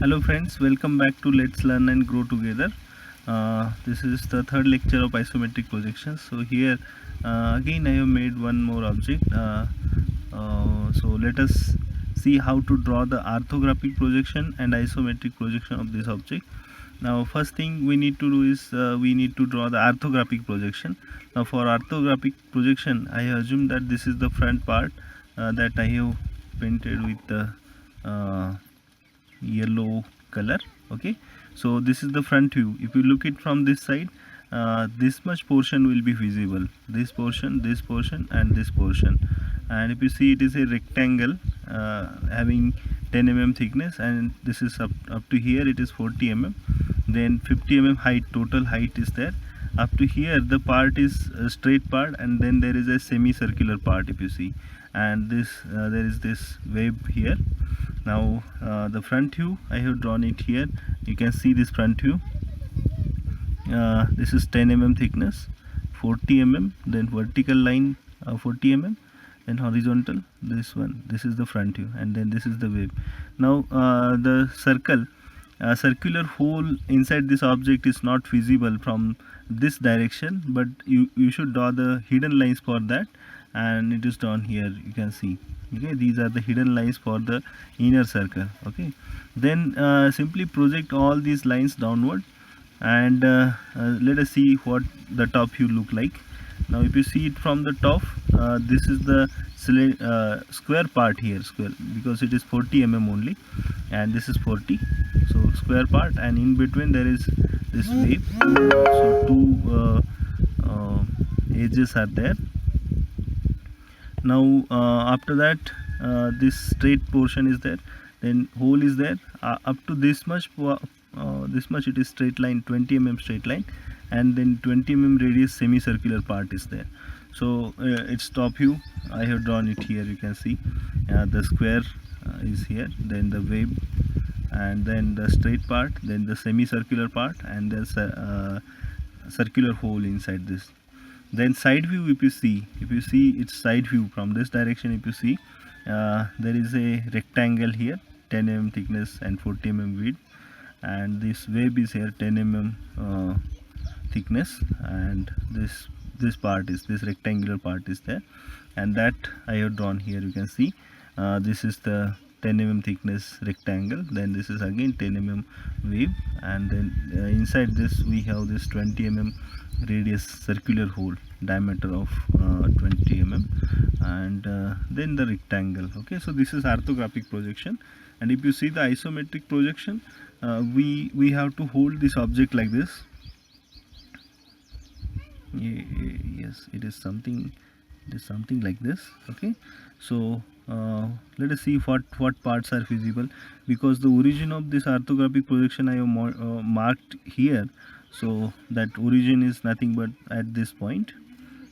Hello friends, welcome back to Let's Learn and Grow Together. This is the third lecture of isometric projections. So here again I have made one more object. So let us see how to draw the orthographic projection and isometric projection of this object. Now first thing we need to do is we need to draw the orthographic projection. Now for orthographic projection I assume that this is the front part that I have painted with the yellow color. Okay, so this is the front view. If you look it from this side, this much portion will be visible, this portion, and this portion. And if you see, it is a rectangle having 10 mm thickness, and this is up to here it is 40 mm, then 50 mm height, total height is there. Up to here the part is a straight part, and then there is a semicircular part if you see, and this there is this wave here. Now the front view I have drawn it here. You can see this front view. This is 10 mm thickness, 40 mm, then vertical line 40 mm, then horizontal this one. This is the front view, and then this is the wave. Now the circular hole inside this object is not visible from this direction, but you should draw the hidden lines for that, and it is drawn here. You can see. Okay, these are the hidden lines for the inner circle. Okay, then simply project all these lines downward, and let us see what the top view look like. Now if you see it from the top, this is the square part here, square, because it is 40 mm only, and this is 40, so square part, and in between there is this wave. So two edges are there. Now after that this straight portion is there, then hole is there up to this much. This much it is straight line, 20 mm straight line, and then 20 mm radius semicircular part is there. So its top view I have drawn it here. You can see the square is here, then the wave, and then the straight part, then the semicircular part, and there's a circular hole inside this. Then side view, if you see its side view from this direction, if you see there is a rectangle here, 10 mm thickness and 40 mm width, and this wave is here 10 mm thickness, and this part is, this rectangular part is there, and that I have drawn here. You can see this is the 10 mm thickness rectangle, then this is again 10 mm wave, and then inside this we have this 20 mm radius circular hole, diameter of 20 mm, and then the rectangle. Okay, so this is orthographic projection. And if you see the isometric projection, we have to hold this object like this. Yes, it is something like this. Okay, so let us see what parts are visible, because the origin of this orthographic projection I have marked here. So that origin is nothing but at this point.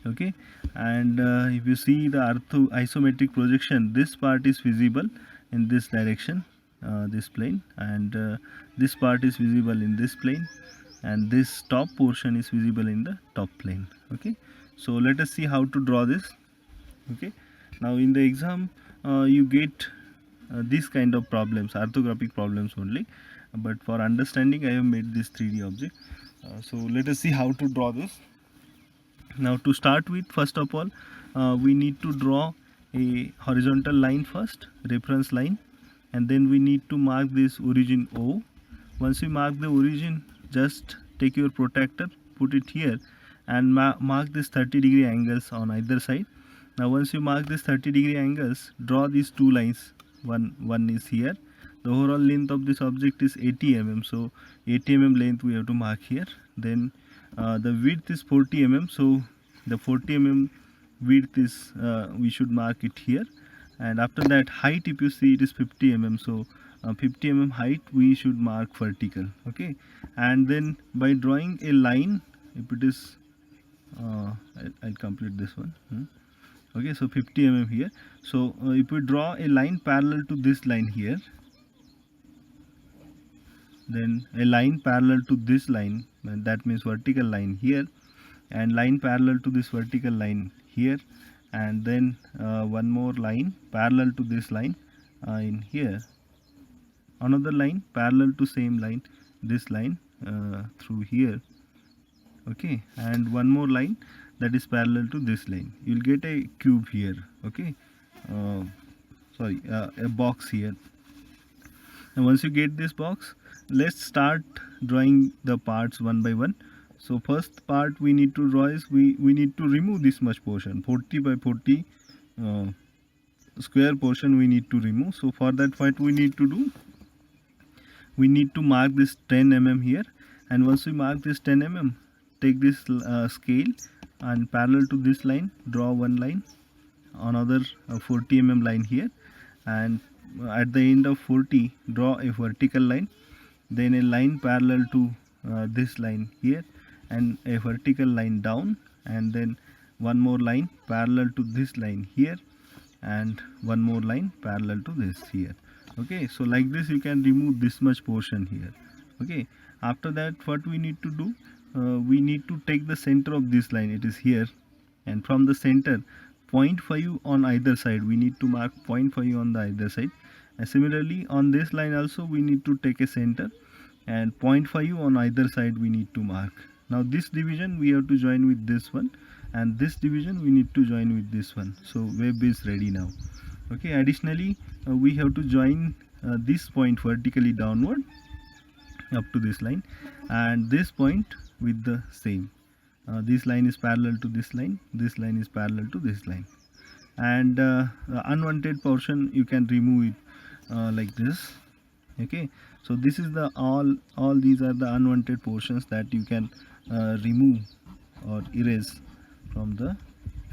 Okay, and if you see the isometric projection, this part is visible in this direction, this plane, and this part is visible in this plane, and this top portion is visible in the top plane. Okay, so let us see how to draw this. Okay, now in the exam you get these kind of problems, orthographic problems only, but for understanding I have made this 3D object. So let us see how to draw this. Now to start with, first of all we need to draw a horizontal line first, reference line, and then we need to mark this origin O. Once you mark the origin, just take your protractor, put it here, and mark this 30-degree angles on either side. Now once you mark this 30-degree angles, draw these two lines. One is here. The overall length of this object is 80 mm, so 80 mm length we have to mark here. Then the width is 40 mm, so the 40 mm width is we should mark it here. And after that, height, if you see, it is 50 mm, so 50 mm height we should mark vertical. Okay, and then by drawing a line, if it is I'll complete this one. Okay, so 50 mm here. So if we draw a line parallel to this line here, then a line parallel to this line, and that means vertical line here, and line parallel to this vertical line here, and then one more line parallel to this line in here, another line parallel to same line, this line through here, okay, and one more line that is parallel to this line. You'll get a cube here, okay, a box here. And once you get this box, let's start drawing the parts one by one. So first part we need to draw is we need to remove this much portion, 40 by 40 square portion we need to remove. So for that, what we need to do, we need to mark this 10 mm here, and once we mark this 10 mm, take this scale and parallel to this line draw one line, another 40 mm line here, and at the end of 40 draw a vertical line, then a line parallel to this line here, and a vertical line down, and then one more line parallel to this line here, and one more line parallel to this here. Okay, so like this you can remove this much portion here. Okay, after that what we need to do, we need to take the center of this line, it is here, and from the center 0.5 on either side, we need to mark 0.5 on the either side, and similarly on this line also we need to take a center and 0.5 on either side we need to mark. Now this division we have to join with this one, and this division we need to join with this one. So web is ready now. Okay, additionally we have to join this point vertically downward up to this line, and this point with the same. This line is parallel to this line, this line is parallel to this line, and the unwanted portion you can remove it like this. Okay, so this is the all these are the unwanted portions that you can remove or erase from the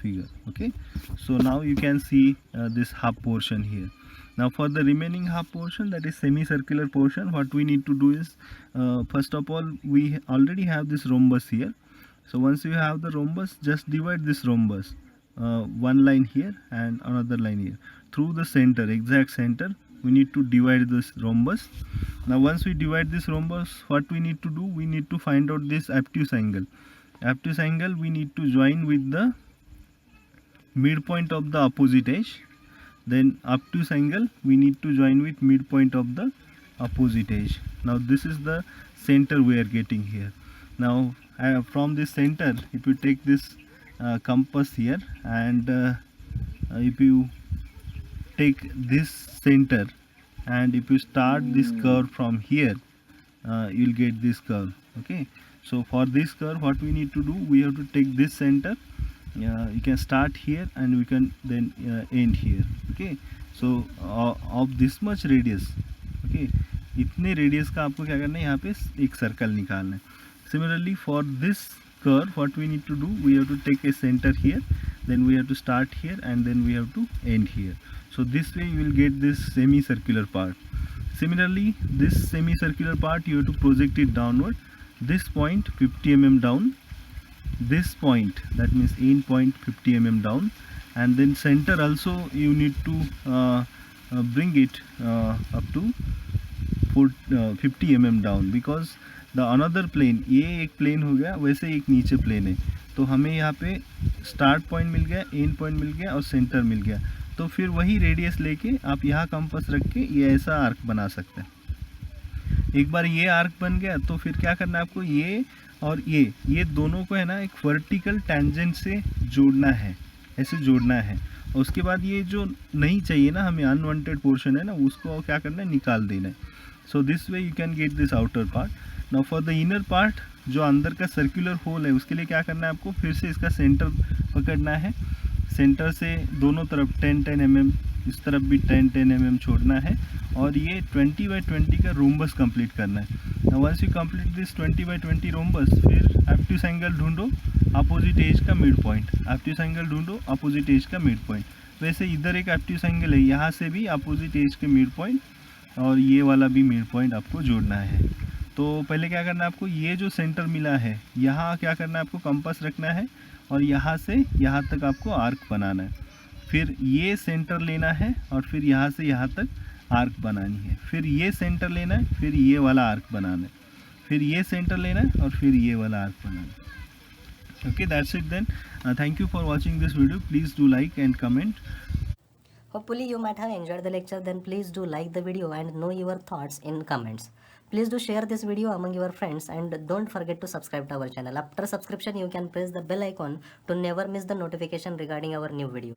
figure. Okay, so now you can see this half portion here. Now for the remaining half portion, that is semicircular portion, what we need to do is first of all we already have this rhombus here. So once you have the rhombus, just divide this rhombus, one line here and another line here, through the center, exact center we need to divide this rhombus. Now once we divide this rhombus, what we need to do, we need to find out this obtuse angle. Obtuse angle we need to join with the midpoint of the opposite edge, then obtuse angle we need to join with midpoint of the opposite edge. Now this is the center we are getting here. Now from this center, if you take this compass here, and if you take this center and if you start this curve from here, you'll get this curve. Okay, so for this curve what we need to do, we have to take this center, you can start here and we can then end here. Okay, so of this much radius, okay, इतने radius का आपको क्या करना है, यहाँ पे एक circle निकालना है. Similarly for this curve, what we need to do, we have to take a center here, then we have to start here and then we have to end here. So this way you will get this semicircular part. Similarly this semicircular part you have to project it downward, this point 50 mm down, this point, that means end point 50 mm down, and then center also you need to bring it up to 50 mm down, because the another plane, ये एक plane हो गया, वैसे एक नीचे plane है, तो हमें यहाँ पे स्टार्ट पॉइंट मिल गया, एंड पॉइंट मिल गया और सेंटर मिल गया. तो फिर वही रेडियस लेके आप यहाँ कंपास रख के ये ऐसा आर्क बना सकते हैं. एक बार ये आर्क बन गया तो फिर क्या करना है आपको, ये और ये दोनों को है ना एक वर्टिकल टेंजेंट से जोड़ना है, ऐसे जोड़ना है. और उसके बाद ये जो नहीं चाहिए ना हमें, अनवांटेड पोर्शन है ना, उसको क्या करना है, निकाल देना है. So this way you can get this outer part. Now for the inner part, जो अंदर का सर्कुलर होल है, उसके लिए क्या करना है आपको, फिर से इसका सेंटर पकड़ना है, सेंटर से दोनों तरफ 10-10 mm, इस तरफ भी 10-10 mm छोड़ना है, और ये 20 by 20 का रोम्बस कंप्लीट करना है. Once you complete this 20 by 20 rhombus, फिर ऑब्ट्यूस एंगल ढूंढो अपोजिट एज का मिड पॉइंट, ऑब्ट्यूस एंगल ढूंढो अपोजिट एज का मिड पॉइंट. वैसे इधर एक ऑब्ट्यूस एंगल है, यहाँ से भी अपोजिट एज के मिड पॉइंट और ये वाला भी मिड पॉइंट आपको जोड़ना है. तो पहले क्या करना है आपको, ये जो सेंटर मिला है यहाँ क्या करना है आपको, कंपास रखना है और यहाँ से यहाँ तक आपको आर्क बनाना है. फिर ये सेंटर लेना है और फिर यहाँ से यहाँ तक आर्क बनानी है. फिर ये सेंटर लेना है, फिर ये वाला आर्क बनाना है, फिर ये सेंटर लेना है और फिर ये वाला आर्क बनाना है. Okay, that's it then. Thank you for watching this video. Please do like and comment. Hopefully you might have enjoyed the lecture. Then please do like the video and know your thoughts in comments. Please do share this video among your friends and don't forget to subscribe to our channel. After subscription you can press the bell icon to never miss the notification regarding our new video.